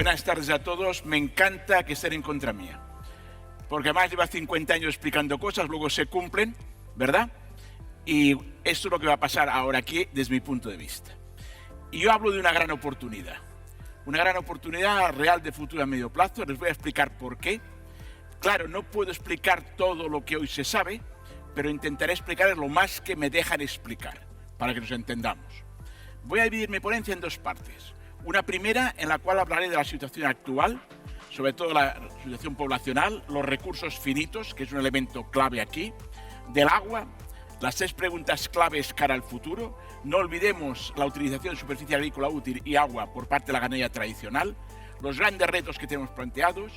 Buenas tardes a todos. Me encanta que estén en contra mía. Porque además lleva 50 años explicando cosas, luego se cumplen, ¿verdad? Y esto es lo que va a pasar ahora aquí desde mi punto de vista. Y yo hablo de una gran oportunidad real de futuro a medio plazo. Les voy a explicar por qué. Claro, no puedo explicar todo lo que hoy se sabe, pero intentaré explicar lo más que me dejan explicar, para que nos entendamos. Voy a dividir mi ponencia en dos partes. Una primera en la cual hablaré de la situación actual, sobre todo la situación poblacional, los recursos finitos, que es un elemento clave aquí, del agua, las 3 preguntas claves cara al futuro. No olvidemos la utilización de superficie agrícola útil y agua por parte de la ganadería tradicional, los grandes retos que tenemos planteados,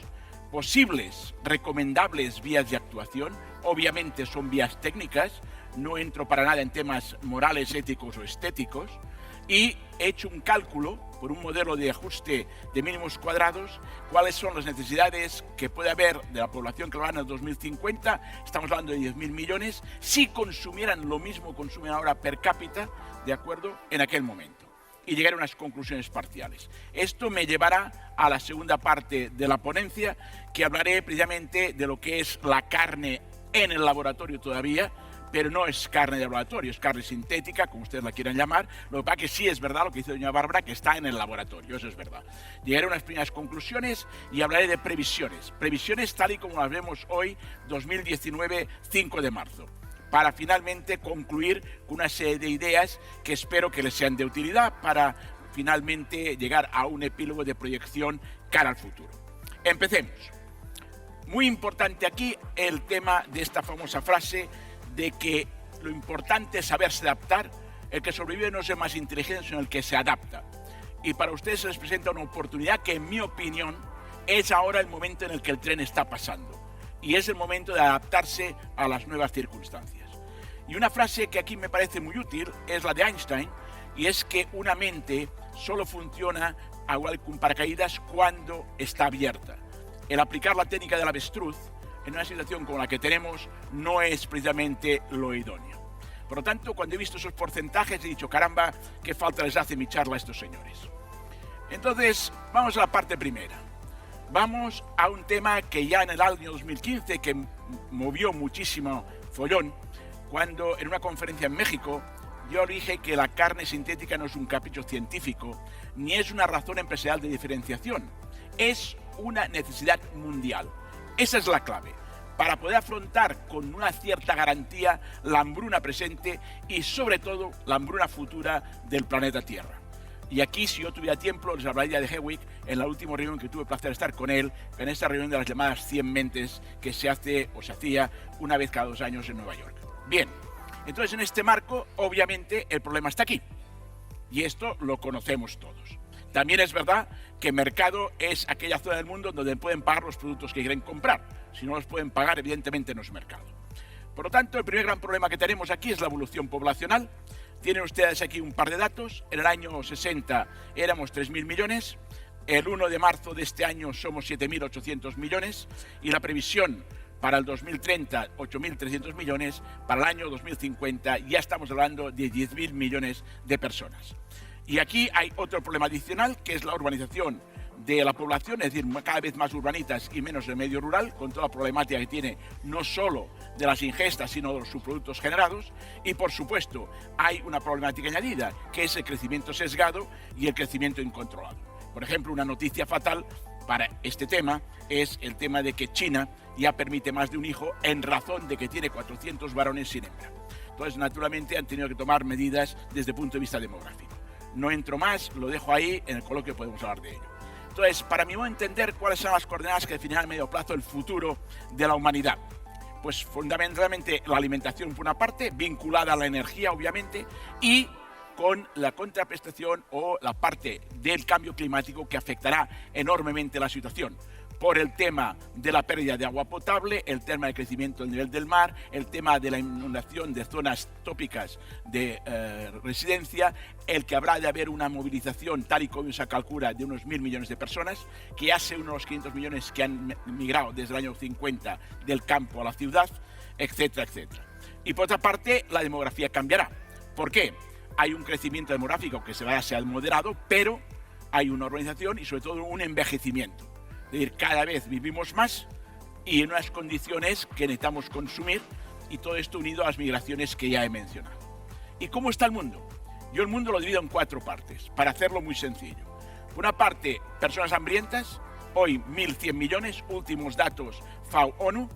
posibles, recomendables vías de actuación. Obviamente son vías técnicas, no entro para nada en temas morales, éticos o estéticos, y he hecho un cálculo por un modelo de ajuste de mínimos cuadrados, cuáles son las necesidades que puede haber de la población global en el 2050, estamos hablando de 10.000 millones, si consumieran lo mismo que consumen ahora per cápita, ¿de acuerdo?, en aquel momento. Y llegar a unas conclusiones parciales. Esto me llevará a la segunda parte de la ponencia, que hablaré precisamente de lo que es la carne en el laboratorio todavía, pero no es carne de laboratorio, es carne sintética, como ustedes la quieran llamar. Lo que pasa es que sí es verdad lo que dice doña Bárbara, que está en el laboratorio, eso es verdad. Llegaré a unas primeras conclusiones y hablaré de previsiones. Previsiones tal y como las vemos hoy, 2019, 5 de marzo. Para finalmente concluir con una serie de ideas que espero que les sean de utilidad para finalmente llegar a un epílogo de proyección cara al futuro. Empecemos. Muy importante aquí el tema de esta famosa frase de que lo importante es saberse adaptar. El que sobrevive no es el más inteligente, sino el que se adapta. Y para ustedes se les presenta una oportunidad que, en mi opinión, es ahora el momento en el que el tren está pasando. Y es el momento de adaptarse a las nuevas circunstancias. Y una frase que aquí me parece muy útil es la de Einstein, y es que una mente solo funciona igual que un paracaídas cuando está abierta. El aplicar la técnica del avestruz en una situación como la que tenemos no es precisamente lo idóneo. Por lo tanto, cuando he visto esos porcentajes he dicho, caramba, qué falta les hace mi charla a estos señores. Entonces, vamos a la parte primera. Vamos a un tema que ya en el año 2015, que movió muchísimo follón, cuando en una conferencia en México yo dije que la carne sintética no es un capricho científico, ni es una razón empresarial de diferenciación, es una necesidad mundial. Esa es la clave, para poder afrontar con una cierta garantía la hambruna presente y sobre todo la hambruna futura del planeta Tierra. Y aquí, si yo tuviera tiempo, les hablaría de Hedwig en la última reunión que tuve el placer de estar con él, en esta reunión de las llamadas 100 mentes que se hace o se hacía una vez cada 2 años en Nueva York. Bien, entonces en este marco, obviamente, el problema está aquí. Y esto lo conocemos todos. También es verdad que mercado es aquella zona del mundo donde pueden pagar los productos que quieren comprar. Si no los pueden pagar, evidentemente no es mercado. Por lo tanto, el primer gran problema que tenemos aquí es la evolución poblacional. Tienen ustedes aquí un par de datos. En el año 60 éramos 3.000 millones. El 1 de marzo de este año somos 7.800 millones. Y la previsión para el 2030, 8.300 millones. Para el año 2050 ya estamos hablando de 10.000 millones de personas. Y aquí hay otro problema adicional, que es la urbanización de la población, es decir, cada vez más urbanitas y menos el medio rural, con toda la problemática que tiene no solo de las ingestas, sino de los subproductos generados. Y, por supuesto, hay una problemática añadida, que es el crecimiento sesgado y el crecimiento incontrolado. Por ejemplo, una noticia fatal para este tema es el tema de que China ya permite más de un hijo en razón de que tiene 400 varones sin hembra. Entonces, naturalmente, han tenido que tomar medidas desde el punto de vista demográfico. No entro más, lo dejo ahí, en el coloquio podemos hablar de ello. Entonces, para mi modo de entender, ¿cuáles son las coordenadas que definirán a medio plazo el futuro de la humanidad? Pues fundamentalmente la alimentación por una parte, vinculada a la energía obviamente, y con la contraprestación o la parte del cambio climático que afectará enormemente la situación. Por el tema de la pérdida de agua potable, el tema del crecimiento del nivel del mar, el tema de la inundación de zonas tópicas de residencia, el que habrá de haber una movilización, tal y como se calcula, de unos 1.000 millones de personas, que hace unos 500 millones que han migrado desde el año 50 del campo a la ciudad, etcétera, etcétera. Y por otra parte, la demografía cambiará. ¿Por qué? Hay un crecimiento demográfico que se va a ser moderado, pero hay una urbanización y sobre todo un envejecimiento. Es decir, cada vez vivimos más y en unas condiciones que necesitamos consumir, y todo esto unido a las migraciones que ya he mencionado. ¿Y cómo está el mundo? Yo el mundo lo divido en 4 partes, para hacerlo muy sencillo. Por una parte, personas hambrientas, hoy 1.100 millones, últimos datos FAO-ONU,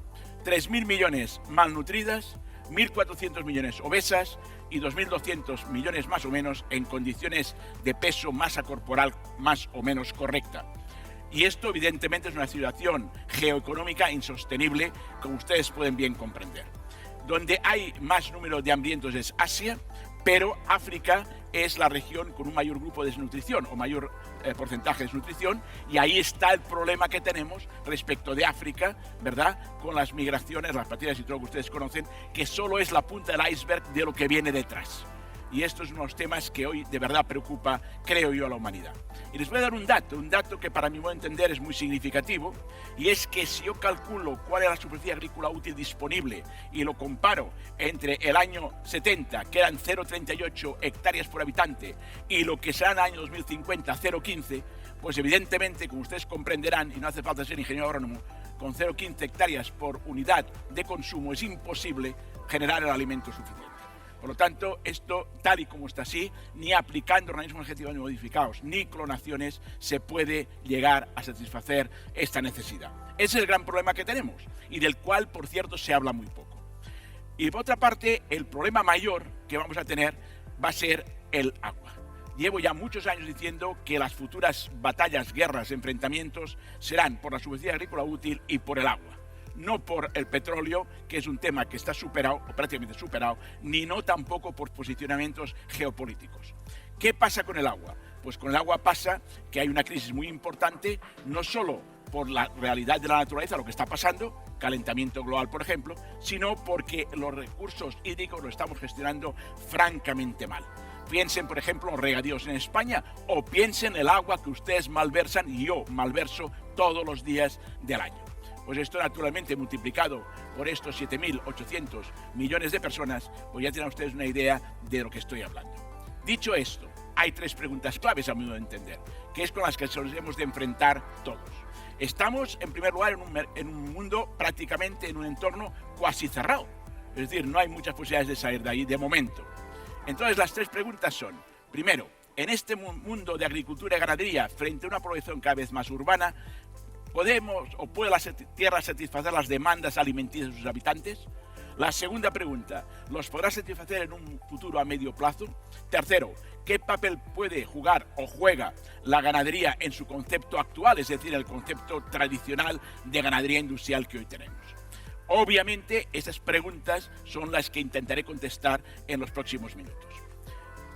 3.000 millones malnutridas, 1.400 millones obesas y 2.200 millones más o menos en condiciones de peso, masa corporal más o menos correcta. Y esto evidentemente es una situación geoeconómica insostenible, como ustedes pueden bien comprender. Donde hay más número de hambrientos es Asia, pero África es la región con un mayor grupo de desnutrición o mayor porcentaje de desnutrición, y ahí está el problema que tenemos respecto de África, ¿verdad? Con las migraciones, las partidas y todo lo que ustedes conocen, que solo es la punta del iceberg de lo que viene detrás. Y esto es uno de los temas que hoy de verdad preocupa, creo yo, a la humanidad. Y les voy a dar un dato que para mi modo de entender es muy significativo, y es que si yo calculo cuál es la superficie agrícola útil disponible y lo comparo entre el año 70, que eran 0,38 hectáreas por habitante, y lo que será en el año 2050, 0,15, pues evidentemente, como ustedes comprenderán, y no hace falta ser ingeniero agrónomo, con 0,15 hectáreas por unidad de consumo es imposible generar el alimento suficiente. Por lo tanto, esto, tal y como está así, ni aplicando organismos genéticamente modificados, ni clonaciones, se puede llegar a satisfacer esta necesidad. Ese es el gran problema que tenemos, y del cual, por cierto, se habla muy poco. Y por otra parte, el problema mayor que vamos a tener va a ser el agua. Llevo ya muchos años diciendo que las futuras batallas, guerras, enfrentamientos serán por la superficie agrícola útil y por el agua. No por el petróleo, que es un tema que está superado, o prácticamente superado, ni no tampoco por posicionamientos geopolíticos. ¿Qué pasa con el agua? Pues con el agua pasa que hay una crisis muy importante, no solo por la realidad de la naturaleza, lo que está pasando, calentamiento global, por ejemplo, sino porque los recursos hídricos los estamos gestionando francamente mal. Piensen, por ejemplo, en los regadíos en España, o piensen en el agua que ustedes malversan y yo malverso todos los días del año. Pues esto naturalmente multiplicado por estos 7.800 millones de personas, pues ya tienen ustedes una idea de lo que estoy hablando. Dicho esto, hay 3 preguntas claves a mi modo de entender, que es con las que nos hemos de enfrentar todos. Estamos, en primer lugar, en un mundo prácticamente en un entorno cuasi cerrado. Es decir, no hay muchas posibilidades de salir de ahí de momento. Entonces, las 3 preguntas son, primero, en este mundo de agricultura y ganadería, frente a una población cada vez más urbana, ¿podemos o puede la tierra satisfacer las demandas alimenticias de sus habitantes? La segunda pregunta, ¿los podrá satisfacer en un futuro a medio plazo? Tercero, ¿qué papel puede jugar o juega la ganadería en su concepto actual, es decir, el concepto tradicional de ganadería industrial que hoy tenemos? Obviamente, estas preguntas son las que intentaré contestar en los próximos minutos.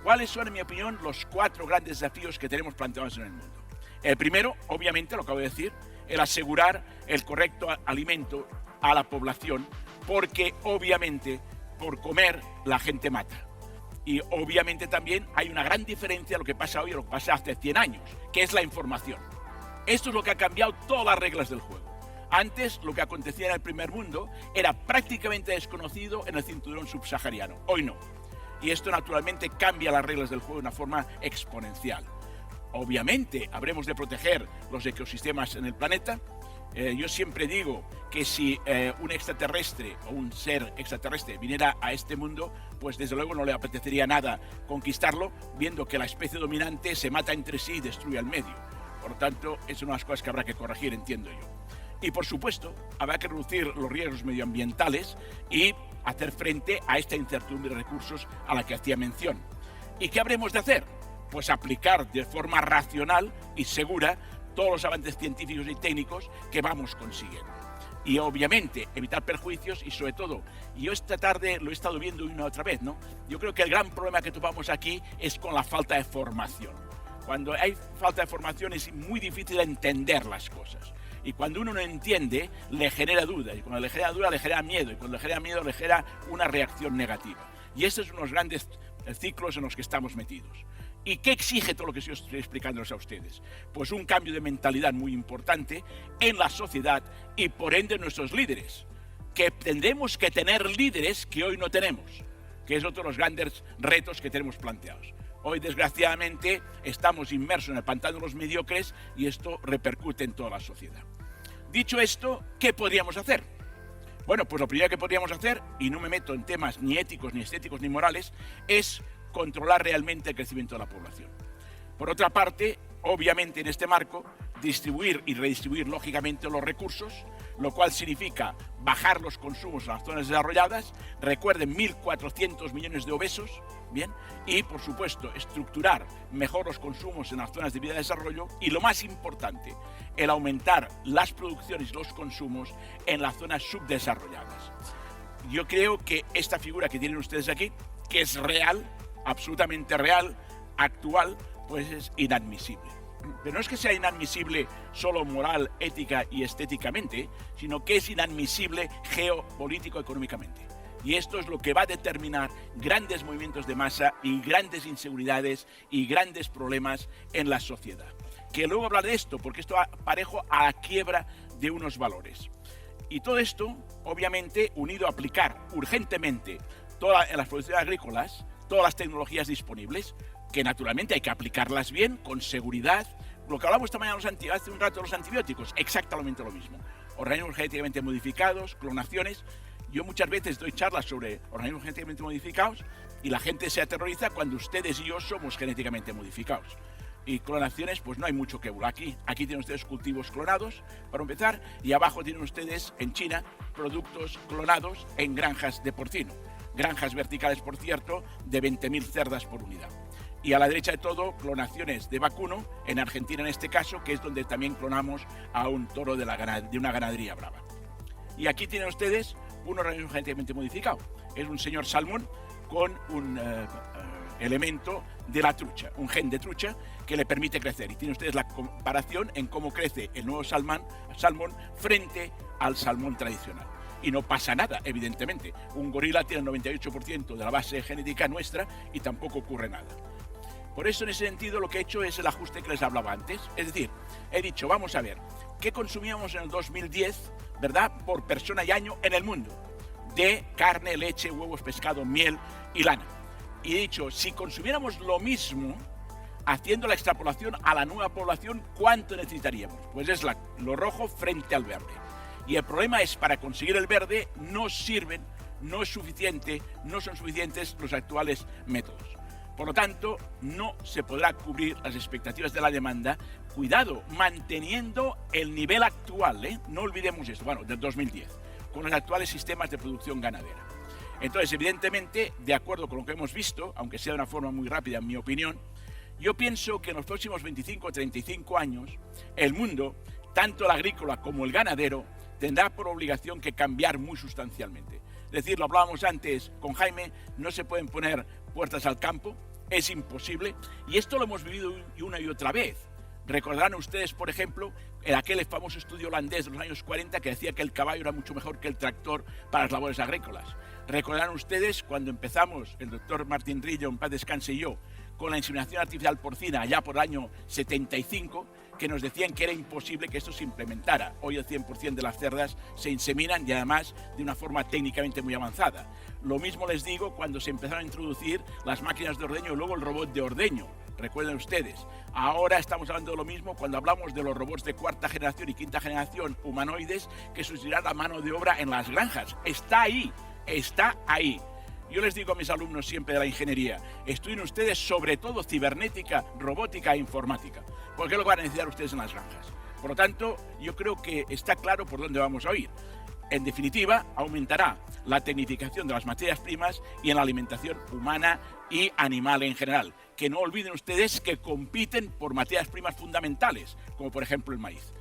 ¿Cuáles son, en mi opinión, los 4 grandes desafíos que tenemos planteados en el mundo? El primero, obviamente, lo acabo de decir, el asegurar el correcto alimento a la población, porque obviamente por comer la gente mata. Y obviamente también hay una gran diferencia de lo que pasa hoy y lo que pasa hace 100 años, que es la información. Esto es lo que ha cambiado todas las reglas del juego. Antes, lo que acontecía en el primer mundo era prácticamente desconocido en el cinturón subsahariano. Hoy no. Y esto naturalmente cambia las reglas del juego de una forma exponencial. Obviamente, habremos de proteger los ecosistemas en el planeta. Yo siempre digo que si un extraterrestre o un ser extraterrestre viniera a este mundo, pues desde luego no le apetecería nada conquistarlo, viendo que la especie dominante se mata entre sí y destruye al medio. Por lo tanto, es una de las cosas que habrá que corregir, entiendo yo. Y por supuesto, habrá que reducir los riesgos medioambientales y hacer frente a esta incertidumbre de recursos a la que hacía mención. ¿Y qué habremos de hacer? Pues aplicar de forma racional y segura todos los avances científicos y técnicos que vamos consiguiendo. Y obviamente evitar perjuicios y sobre todo, yo esta tarde lo he estado viendo una y otra vez, ¿no? Yo creo que el gran problema que topamos aquí es con la falta de formación. Cuando hay falta de formación es muy difícil entender las cosas. Y cuando uno no entiende, le genera duda. Y cuando le genera duda, le genera miedo. Y cuando le genera miedo, le genera una reacción negativa. Y estos son los grandes ciclos en los que estamos metidos. ¿Y qué exige todo lo que yo estoy explicándoles a ustedes? Pues un cambio de mentalidad muy importante en la sociedad y por ende en nuestros líderes. Que tendremos que tener líderes que hoy no tenemos, que es otro de los grandes retos que tenemos planteados. Hoy, desgraciadamente, estamos inmersos en el pantano de los mediocres y esto repercute en toda la sociedad. Dicho esto, ¿qué podríamos hacer? Bueno, pues lo primero que podríamos hacer, y no me meto en temas ni éticos, ni estéticos, ni morales, es controlar realmente el crecimiento de la población. Por otra parte, obviamente en este marco, distribuir y redistribuir lógicamente los recursos, lo cual significa bajar los consumos en las zonas desarrolladas, recuerden 1.400 millones de obesos, bien, y por supuesto estructurar mejor los consumos en las zonas de vía de desarrollo y lo más importante, el aumentar las producciones y los consumos en las zonas subdesarrolladas. Yo creo que esta figura que tienen ustedes aquí, que es real, absolutamente real, actual, pues es inadmisible. Pero no es que sea inadmisible solo moral, ética y estéticamente, sino que es inadmisible geopolítico-económicamente. Y esto es lo que va a determinar grandes movimientos de masa y grandes inseguridades y grandes problemas en la sociedad. Que luego hablaré de esto, porque esto va parejo a la quiebra de unos valores. Y todo esto, obviamente, unido a aplicar urgentemente en las producciones agrícolas, todas las tecnologías disponibles, que naturalmente hay que aplicarlas bien, con seguridad. Lo que hablamos esta mañana hace un rato de los antibióticos, exactamente lo mismo. Organismos genéticamente modificados, clonaciones. Yo muchas veces doy charlas sobre organismos genéticamente modificados y la gente se aterroriza cuando ustedes y yo somos genéticamente modificados. Y clonaciones, pues no hay mucho que hablar aquí. Aquí tienen ustedes cultivos clonados, para empezar, y abajo tienen ustedes, en China, productos clonados en granjas de porcino. Granjas verticales, por cierto, de 20.000 cerdas por unidad. Y a la derecha de todo, clonaciones de vacuno, en Argentina en este caso, que es donde también clonamos a un toro de una ganadería brava. Y aquí tienen ustedes un organismo genéticamente modificado. Es un señor salmón con un elemento de la trucha, un gen de trucha que le permite crecer. Y tienen ustedes la comparación en cómo crece el nuevo salmón frente al salmón tradicional. Y no pasa nada, evidentemente. Un gorila tiene el 98% de la base genética nuestra y tampoco ocurre nada. Por eso, en ese sentido, lo que he hecho es el ajuste que les hablaba antes. Es decir, he dicho, vamos a ver, ¿qué consumíamos en el 2010, verdad, por persona y año en el mundo? De carne, leche, huevos, pescado, miel y lana. Y he dicho, si consumiéramos lo mismo, haciendo la extrapolación a la nueva población, ¿cuánto necesitaríamos? Pues es lo rojo frente al verde. Y el problema es, para conseguir el verde, no sirven, no es suficiente, no son suficientes los actuales métodos. Por lo tanto, no se podrá cubrir las expectativas de la demanda, cuidado, manteniendo el nivel actual, no olvidemos esto, bueno, del 2010, con los actuales sistemas de producción ganadera. Entonces, evidentemente, de acuerdo con lo que hemos visto, aunque sea de una forma muy rápida en mi opinión, yo pienso que en los próximos 25 o 35 años, el mundo, tanto el agrícola como el ganadero, tendrá por obligación que cambiar muy sustancialmente. Es decir, lo hablábamos antes con Jaime, no se pueden poner puertas al campo, es imposible, y esto lo hemos vivido una y otra vez. Recordarán ustedes, por ejemplo, en aquel famoso estudio holandés de los años 40 que decía que el caballo era mucho mejor que el tractor para las labores agrícolas. Recordarán ustedes cuando empezamos, el doctor Martín Rillo, en paz descanse, y yo, con la inseminación artificial porcina allá por el año 75, que nos decían que era imposible que esto se implementara. Hoy el 100% de las cerdas se inseminan y además de una forma técnicamente muy avanzada. Lo mismo les digo cuando se empezaron a introducir las máquinas de ordeño y luego el robot de ordeño. Recuerden ustedes, ahora estamos hablando de lo mismo cuando hablamos de los robots de cuarta generación y quinta generación humanoides que sustituirán la mano de obra en las granjas. Está ahí, está ahí. Yo les digo a mis alumnos siempre de la ingeniería, estudien ustedes sobre todo cibernética, robótica e informática, porque es lo que van a necesitar ustedes en las granjas. Por lo tanto, yo creo que está claro por dónde vamos a ir. En definitiva, aumentará la tecnificación de las materias primas y en la alimentación humana y animal en general. Que no olviden ustedes que compiten por materias primas fundamentales, como por ejemplo el maíz.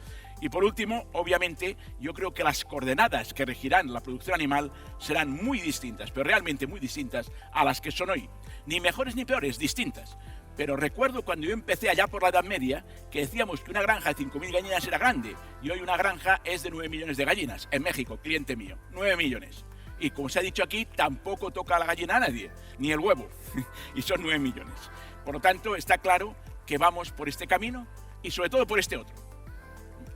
Y por último, obviamente, yo creo que las coordenadas que regirán la producción animal serán muy distintas, pero realmente muy distintas a las que son hoy. Ni mejores ni peores, distintas. Pero recuerdo cuando yo empecé allá por la Edad Media que decíamos que una granja de 5.000 gallinas era grande y hoy una granja es de 9 millones de gallinas. En México, cliente mío, 9 millones. Y como se ha dicho aquí, tampoco toca la gallina a nadie, ni el huevo. Y son 9 millones. Por lo tanto, está claro que vamos por este camino y sobre todo por este otro.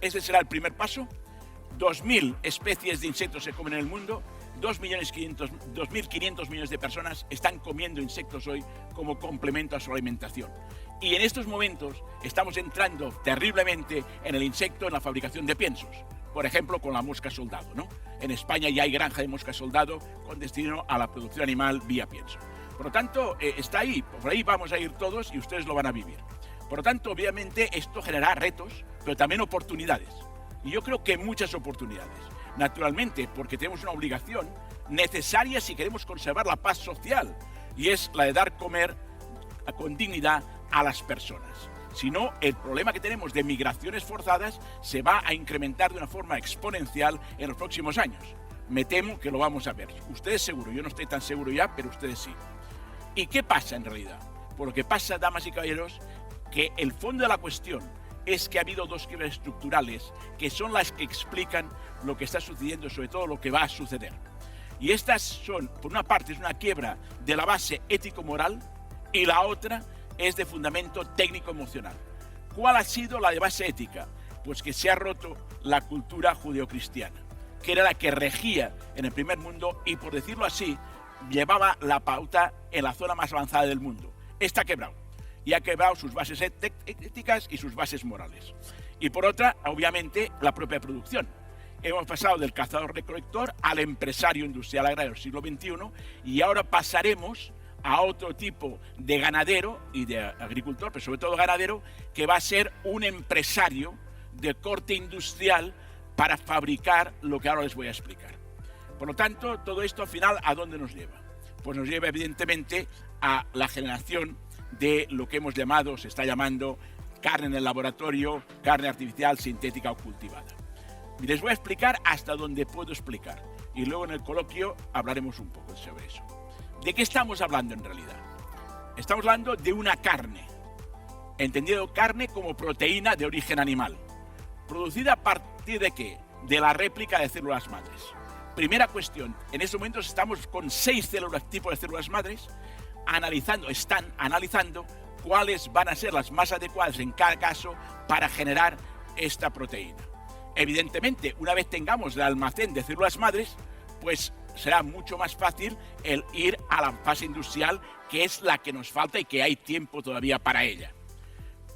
Ese será el primer paso. 2.000 especies de insectos se comen en el mundo, 2.500 millones de personas están comiendo insectos hoy como complemento a su alimentación. Y en estos momentos estamos entrando terriblemente en el insecto en la fabricación de piensos. Por ejemplo, con la mosca soldado, ¿no? En España ya hay granja de mosca soldado con destino a la producción animal vía pienso. Por lo tanto, está ahí, por ahí vamos a ir todos y ustedes lo van a vivir. Por lo tanto, obviamente, esto generará retos, pero también oportunidades. Y yo creo que muchas oportunidades. Naturalmente, porque tenemos una obligación necesaria si queremos conservar la paz social, y es la de dar comer con dignidad a las personas. Si no, el problema que tenemos de migraciones forzadas se va a incrementar de una forma exponencial en los próximos años. Me temo que lo vamos a ver. Ustedes seguro, yo no estoy tan seguro ya, pero ustedes sí. ¿Y qué pasa en realidad? Por lo que pasa, damas y caballeros, que el fondo de la cuestión es que ha habido dos quiebras estructurales que son las que explican lo que está sucediendo, sobre todo lo que va a suceder. Y estas son, por una parte, es una quiebra de la base ético-moral y la otra es de fundamento técnico-emocional. ¿Cuál ha sido la de base ética? Pues que se ha roto la cultura judeocristiana, que era la que regía en el primer mundo y, por decirlo así, llevaba la pauta en la zona más avanzada del mundo. Está quebrado. Y ha quebrado sus bases éticas y sus bases morales. Y por otra, obviamente, la propia producción. Hemos pasado del cazador-recolector al empresario industrial agrario del siglo XXI y ahora pasaremos a otro tipo de ganadero y de agricultor, pero sobre todo ganadero, que va a ser un empresario de corte industrial para fabricar lo que ahora les voy a explicar. Por lo tanto, todo esto al final, ¿a dónde nos lleva? Pues nos lleva evidentemente a la generación de lo que hemos llamado, se está llamando, carne en el laboratorio, carne artificial, sintética o cultivada. Y les voy a explicar hasta donde puedo explicar. Y luego en el coloquio hablaremos un poco sobre eso. ¿De qué estamos hablando en realidad? Estamos hablando de una carne. Entendido carne como proteína de origen animal. ¿Producida a partir de qué? De la réplica de células madres. Primera cuestión, en estos momentos estamos con 6 tipos de células madres están analizando cuáles van a ser las más adecuadas en cada caso para generar esta proteína. Evidentemente, una vez tengamos el almacén de células madres, pues será mucho más fácil el ir a la fase industrial, que es la que nos falta y que hay tiempo todavía para ella.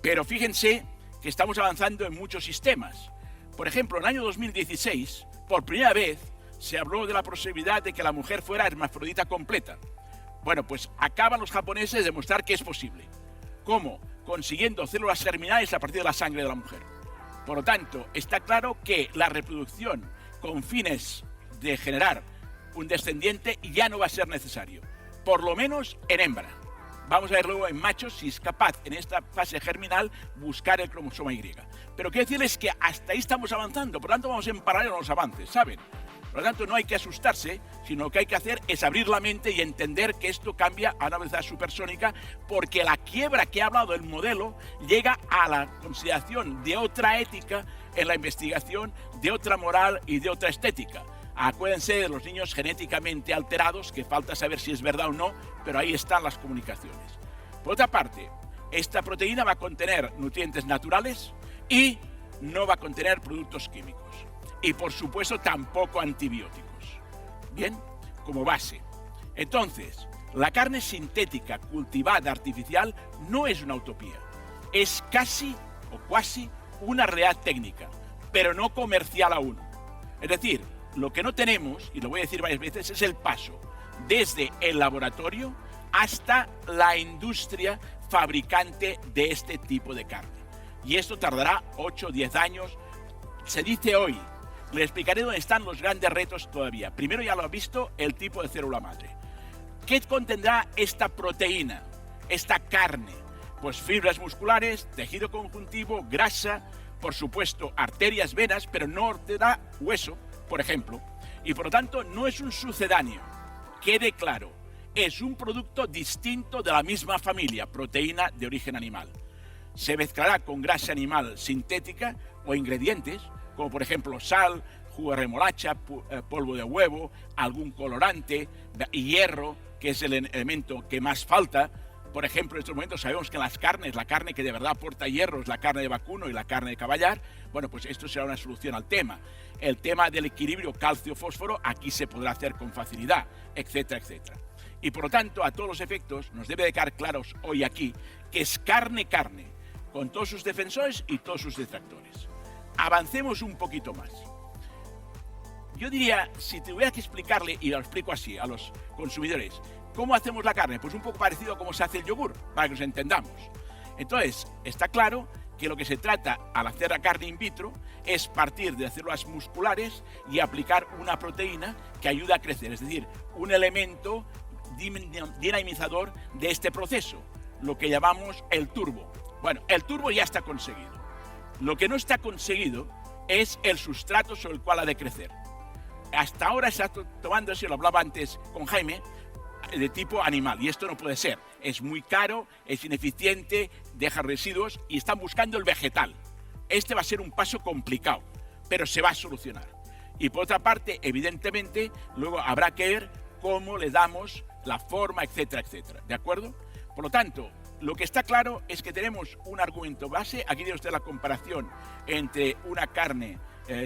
Pero fíjense que estamos avanzando en muchos sistemas. Por ejemplo, en el año 2016, por primera vez, se habló de la posibilidad de que la mujer fuera hermafrodita completa. Bueno, pues acaban los japoneses de demostrar que es posible. ¿Cómo? Consiguiendo células germinales a partir de la sangre de la mujer. Por lo tanto, está claro que la reproducción con fines de generar un descendiente ya no va a ser necesario, por lo menos en hembra. Vamos a ver luego en machos si es capaz en esta fase germinal buscar el cromosoma Y. Pero quiero decirles que hasta ahí estamos avanzando, por lo tanto vamos en paralelo a los avances, ¿saben? Por lo tanto no hay que asustarse, sino lo que hay que hacer es abrir la mente y entender que esto cambia a una velocidad supersónica, porque la quiebra que ha hablado el modelo llega a la consideración de otra ética en la investigación, de otra moral y de otra estética. Acuérdense de los niños genéticamente alterados, que falta saber si es verdad o no, pero ahí están las comunicaciones. Por otra parte, esta proteína va a contener nutrientes naturales y no va a contener productos químicos. Y por supuesto tampoco antibióticos. Bien, como base. Entonces, la carne sintética, cultivada, artificial, no es una utopía. Es casi o cuasi una realidad técnica, pero no comercial aún. Es decir, lo que no tenemos, y lo voy a decir varias veces, es el paso desde el laboratorio hasta la industria fabricante de este tipo de carne. Y esto tardará 8 o 10 años. Se dice hoy. Le explicaré dónde están los grandes retos todavía. Primero ya lo ha visto, el tipo de célula madre. ¿Qué contendrá esta proteína, esta carne? Pues fibras musculares, tejido conjuntivo, grasa, por supuesto arterias, venas, pero no tendrá hueso, por ejemplo. Y por lo tanto no es un sucedáneo. Quede claro, es un producto distinto de la misma familia, proteína de origen animal. Se mezclará con grasa animal sintética o ingredientes, como por ejemplo sal, jugo de remolacha, polvo de huevo, algún colorante, hierro, que es el elemento que más falta, Por ejemplo, en estos momentos sabemos que las carnes, la carne que de verdad aporta hierro es la carne de vacuno y la carne de caballar. Bueno, pues esto será una solución al tema. El tema del equilibrio calcio-fósforo aquí se podrá hacer con facilidad, etcétera, etcétera. Y por lo tanto, a todos los efectos, nos debe de quedar claros hoy aquí que es carne, con todos sus defensores y todos sus detractores. Avancemos un poquito más. Yo diría, si tuviera que explicarle, y lo explico así a los consumidores, ¿cómo hacemos la carne? Pues un poco parecido a cómo se hace el yogur, para que nos entendamos. Entonces, está claro que lo que se trata al hacer la carne in vitro es partir de células musculares y aplicar una proteína que ayuda a crecer, es decir, un elemento dinamizador de este proceso, lo que llamamos el turbo. Bueno, el turbo ya está conseguido. Lo que no está conseguido es el sustrato sobre el cual ha de crecer. Hasta ahora se está tomando, eso lo hablaba antes con Jaime, de tipo animal, y esto no puede ser. Es muy caro, es ineficiente, deja residuos y están buscando el vegetal. Este va a ser un paso complicado, pero se va a solucionar. Y por otra parte, evidentemente, luego habrá que ver cómo le damos la forma, etcétera, etcétera. ¿De acuerdo? Por lo tanto, lo que está claro es que tenemos un argumento base. Aquí tiene usted la comparación entre una carne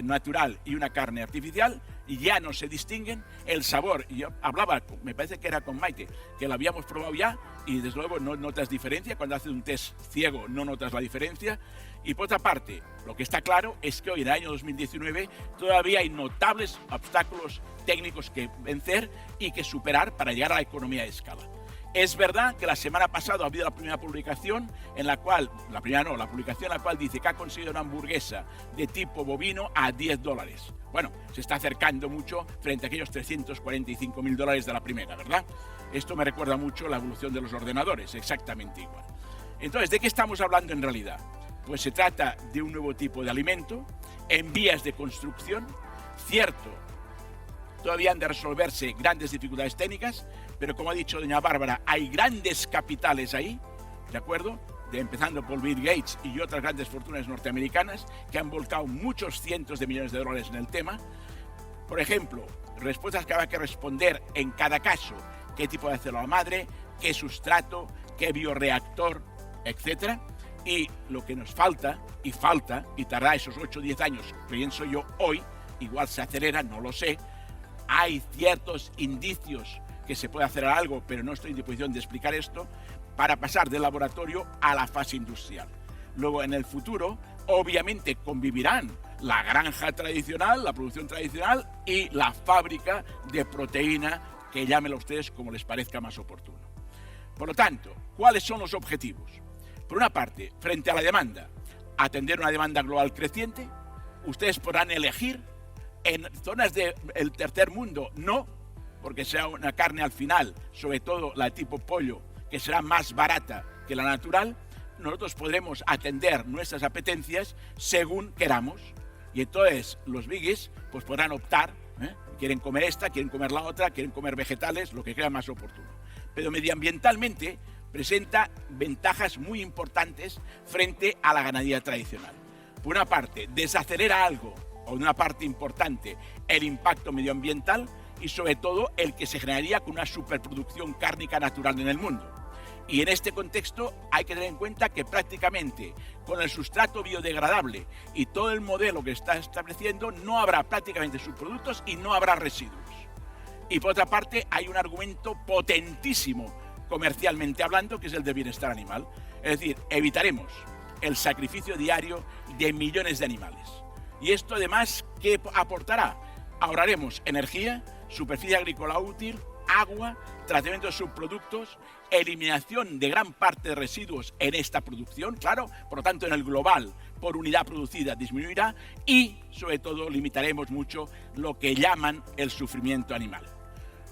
natural y una carne artificial, y ya no se distinguen. El sabor, yo hablaba, me parece que era con Maite, que lo habíamos probado ya y desde luego no notas diferencia. Cuando haces un test ciego no notas la diferencia. Y por otra parte, lo que está claro es que hoy en el año 2019 todavía hay notables obstáculos técnicos que vencer y que superar para llegar a la economía de escala. Es verdad que la semana pasada ha habido la primera publicación en la cual, la publicación en la cual dice que ha conseguido una hamburguesa de tipo bovino a $10. Bueno, se está acercando mucho frente a aquellos $345.000 de la primera, ¿verdad? Esto me recuerda mucho la evolución de los ordenadores, exactamente igual. Entonces, ¿de qué estamos hablando en realidad? Pues se trata de un nuevo tipo de alimento en vías de construcción, cierto. Todavía han de resolverse grandes dificultades técnicas, pero como ha dicho doña Bárbara, hay grandes capitales ahí, ¿de acuerdo? Empezando por Bill Gates y otras grandes fortunas norteamericanas que han volcado muchos cientos de millones de dólares en el tema. Por ejemplo, respuestas que habrá que responder en cada caso: qué tipo de célula madre, qué sustrato, qué bioreactor, etcétera. Y lo que nos falta, y tardará esos 8 o 10 años, pienso yo hoy, igual se acelera, no lo sé. Hay ciertos indicios que se puede hacer algo, pero no estoy en disposición de explicar esto, para pasar del laboratorio a la fase industrial. Luego, en el futuro, obviamente convivirán la granja tradicional, la producción tradicional y la fábrica de proteína, que llámenlo ustedes como les parezca más oportuno. Por lo tanto, ¿cuáles son los objetivos? Por una parte, frente a la demanda, atender una demanda global creciente. Ustedes podrán elegir. En zonas del tercer mundo no, porque sea una carne al final, sobre todo la tipo pollo, que será más barata que la natural. Nosotros podremos atender nuestras apetencias según queramos. Y entonces los biguis pues podrán optar, quieren comer esta, quieren comer la otra, quieren comer vegetales, lo que crean más oportuno. Pero medioambientalmente presenta ventajas muy importantes frente a la ganadería tradicional. Por una parte, desacelera algo, o una parte importante, el impacto medioambiental y sobre todo el que se generaría con una superproducción cárnica natural en el mundo. Y en este contexto hay que tener en cuenta que prácticamente con el sustrato biodegradable y todo el modelo que está estableciendo no habrá prácticamente subproductos y no habrá residuos. Y por otra parte hay un argumento potentísimo comercialmente hablando, que es el de bienestar animal. Es decir, evitaremos el sacrificio diario de millones de animales. Y esto además, ¿qué aportará? Ahorraremos energía, superficie agrícola útil, agua, tratamiento de subproductos, eliminación de gran parte de residuos en esta producción, claro, por lo tanto en el global por unidad producida disminuirá y sobre todo limitaremos mucho lo que llaman el sufrimiento animal.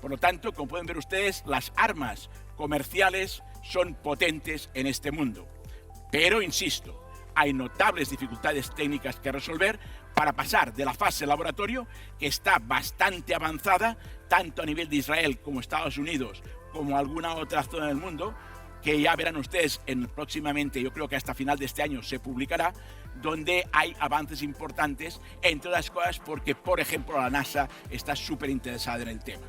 Por lo tanto, como pueden ver ustedes, las armas comerciales son potentes en este mundo. Pero, insisto, hay notables dificultades técnicas que resolver para pasar de la fase laboratorio, que está bastante avanzada, tanto a nivel de Israel como Estados Unidos, como alguna otra zona del mundo, que ya verán ustedes próximamente, yo creo que hasta final de este año se publicará, donde hay avances importantes, entre otras cosas porque, por ejemplo, la NASA está súper interesada en el tema.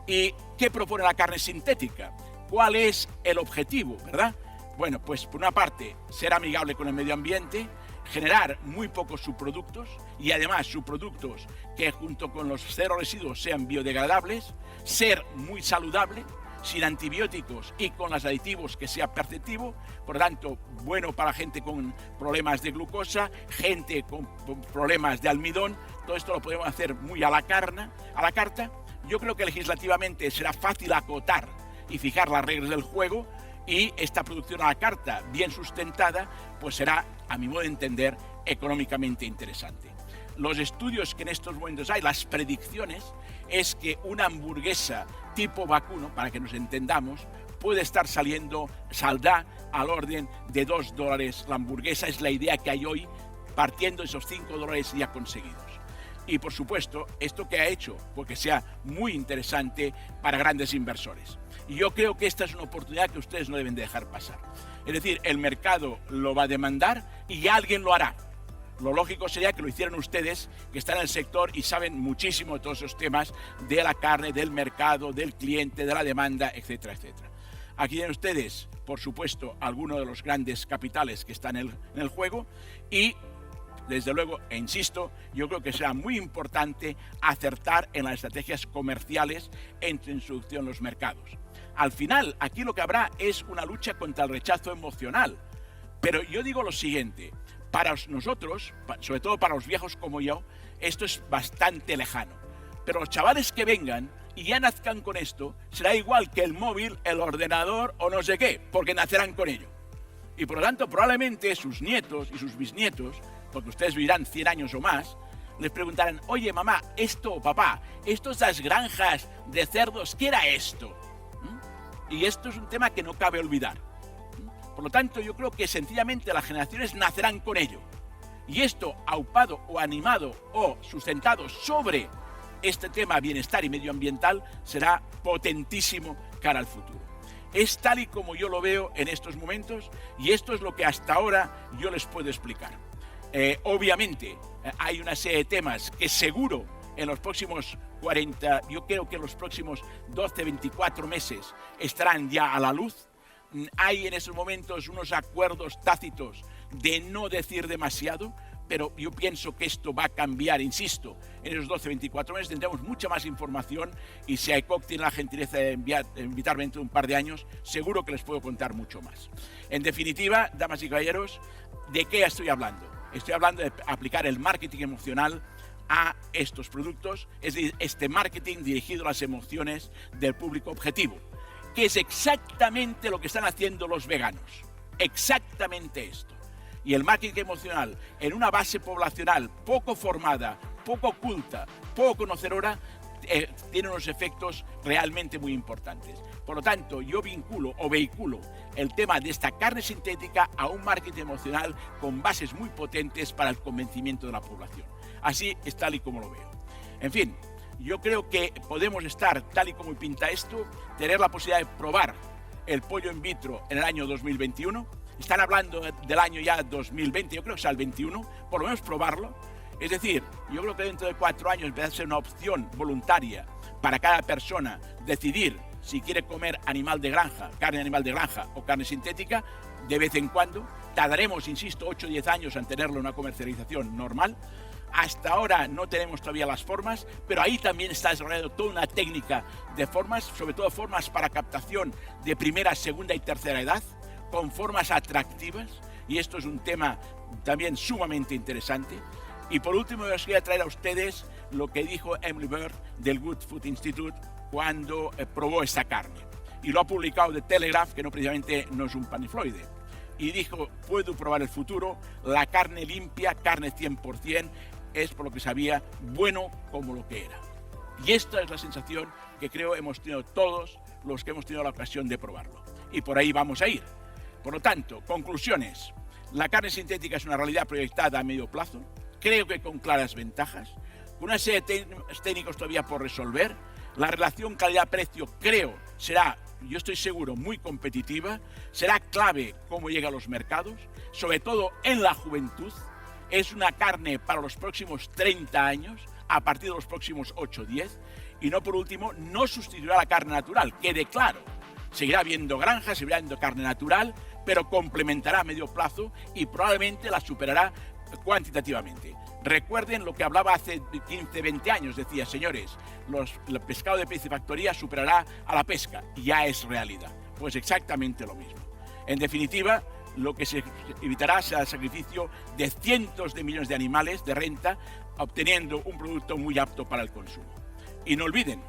¿Y qué propone la carne sintética? ¿Cuál es el objetivo, verdad? Bueno, pues por una parte, ser amigable con el medio ambiente, generar muy pocos subproductos y además subproductos que junto con los cero residuos sean biodegradables, ser muy saludable, sin antibióticos y con los aditivos que sea perceptivo, por lo tanto, bueno para gente con problemas de glucosa, gente con problemas de almidón, todo esto lo podemos hacer muy a la carta. Yo creo que legislativamente será fácil acotar y fijar las reglas del juego, y esta producción a la carta bien sustentada pues será, a mi modo de entender, económicamente interesante. Los estudios que en estos momentos hay, las predicciones, es que una hamburguesa tipo vacuno, para que nos entendamos, puede estar saldrá al orden de $2 la hamburguesa. Es la idea que hay hoy, partiendo de esos $5 ya conseguidos. Y por supuesto, esto que ha hecho, porque sea muy interesante para grandes inversores. Y yo creo que esta es una oportunidad que ustedes no deben de dejar pasar. Es decir, el mercado lo va a demandar y alguien lo hará. Lo lógico sería que lo hicieran ustedes, que están en el sector y saben muchísimo de todos esos temas de la carne, del mercado, del cliente, de la demanda, etcétera, etcétera. Aquí tienen ustedes, por supuesto, algunos de los grandes capitales que están en el juego y, desde luego, e insisto, yo creo que será muy importante acertar en las estrategias comerciales en su introducción en los mercados. Al final, aquí lo que habrá es una lucha contra el rechazo emocional. Pero yo digo lo siguiente, para nosotros, sobre todo para los viejos como yo, esto es bastante lejano. Pero los chavales que vengan y ya nazcan con esto, será igual que el móvil, el ordenador o no sé qué, porque nacerán con ello. Y por lo tanto, probablemente sus nietos y sus bisnietos, porque ustedes vivirán 100 años o más, les preguntarán, oye mamá, esto o papá, estas granjas de cerdos, ¿qué era esto? Y esto es un tema que no cabe olvidar. Por lo tanto, yo creo que sencillamente las generaciones nacerán con ello. Y esto, aupado o animado o sustentado sobre este tema bienestar y medioambiental, será potentísimo cara al futuro. Es tal y como yo lo veo en estos momentos y esto es lo que hasta ahora yo les puedo explicar. Obviamente, hay una serie de temas que seguro en los próximos 40, yo creo que en los próximos 12, 24 meses estarán ya a la luz. Hay en esos momentos unos acuerdos tácitos de no decir demasiado, pero yo pienso que esto va a cambiar, insisto, en esos 12, 24 meses tendremos mucha más información y si ICOC tiene la gentileza de invitarme dentro de un par de años, seguro que les puedo contar mucho más. En definitiva, damas y caballeros, ¿de qué estoy hablando? Estoy hablando de aplicar el marketing emocional a estos productos, es decir, este marketing dirigido a las emociones del público objetivo, que es exactamente lo que están haciendo los veganos, exactamente esto. Y el marketing emocional en una base poblacional poco formada, poco culta, poco conocedora, tiene unos efectos realmente muy importantes. Por lo tanto, yo vehiculo el tema de esta carne sintética a un marketing emocional con bases muy potentes para el convencimiento de la población. Así es tal y como lo veo. En fin, yo creo que podemos estar, tal y como pinta esto, tener la posibilidad de probar el pollo in vitro en el año 2021. Están hablando del año ya 2020, yo creo que sea el 21, por lo menos probarlo. Es decir, yo creo que dentro de 4 años empieza a ser una opción voluntaria para cada persona decidir si quiere comer animal de granja, carne de animal de granja o carne sintética, de vez en cuando. Tardaremos, insisto, 8 o 10 años en tenerlo en una comercialización normal. Hasta ahora no tenemos todavía las formas, pero ahí también está desarrollando toda una técnica de formas, sobre todo formas para captación de primera, segunda y tercera edad, con formas atractivas, y esto es un tema también sumamente interesante. Y por último, os voy a traer a ustedes lo que dijo Emily Bird del Good Food Institute cuando probó esta carne. Y lo ha publicado The Telegraph, que no precisamente no es un panifloide. Y dijo, puedo probar el futuro, la carne limpia, carne 100%, es por lo que sabía bueno como lo que era. Y esta es la sensación que creo hemos tenido todos los que hemos tenido la ocasión de probarlo. Y por ahí vamos a ir. Por lo tanto, conclusiones. La carne sintética es una realidad proyectada a medio plazo, creo que con claras ventajas, con una serie de técnicos todavía por resolver. La relación calidad-precio creo será, yo estoy seguro, muy competitiva, será clave cómo llega a los mercados, sobre todo en la juventud. Es una carne para los próximos 30 años, a partir de los próximos 8 o 10, y no por último, no sustituirá la carne natural, quede claro. Seguirá habiendo granjas, seguirá habiendo carne natural, pero complementará a medio plazo y probablemente la superará cuantitativamente. Recuerden lo que hablaba hace 15, 20 años. Decía, señores, el pescado de piscifactoría superará a la pesca. Ya es realidad. Pues exactamente lo mismo. En definitiva, lo que se evitará será el sacrificio de cientos de millones de animales de renta, obteniendo un producto muy apto para el consumo. Y no olviden,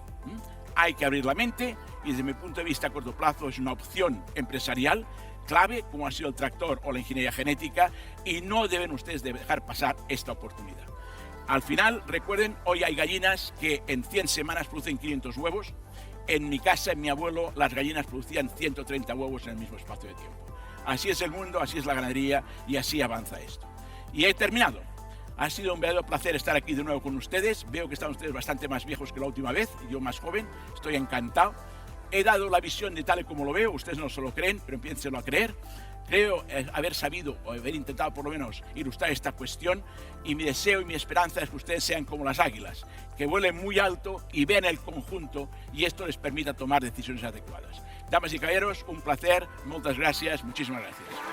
hay que abrir la mente y desde mi punto de vista a corto plazo es una opción empresarial clave como ha sido el tractor o la ingeniería genética y no deben ustedes dejar pasar esta oportunidad. Al final, recuerden, hoy hay gallinas que en 100 semanas producen 500 huevos. En mi casa, en mi abuelo, las gallinas producían 130 huevos en el mismo espacio de tiempo. Así es el mundo, así es la ganadería y así avanza esto. Y he terminado. Ha sido un verdadero placer estar aquí de nuevo con ustedes. Veo que están ustedes bastante más viejos que la última vez, y yo más joven. Estoy encantado. He dado la visión de tal y como lo veo. Ustedes no se lo creen, pero empiénselo a creer. Creo haber sabido o haber intentado por lo menos ilustrar esta cuestión, y mi deseo y mi esperanza es que ustedes sean como las águilas, que vuelen muy alto y vean el conjunto y esto les permita tomar decisiones adecuadas. Damas y caballeros, un placer, muchas gracias, muchísimas gracias.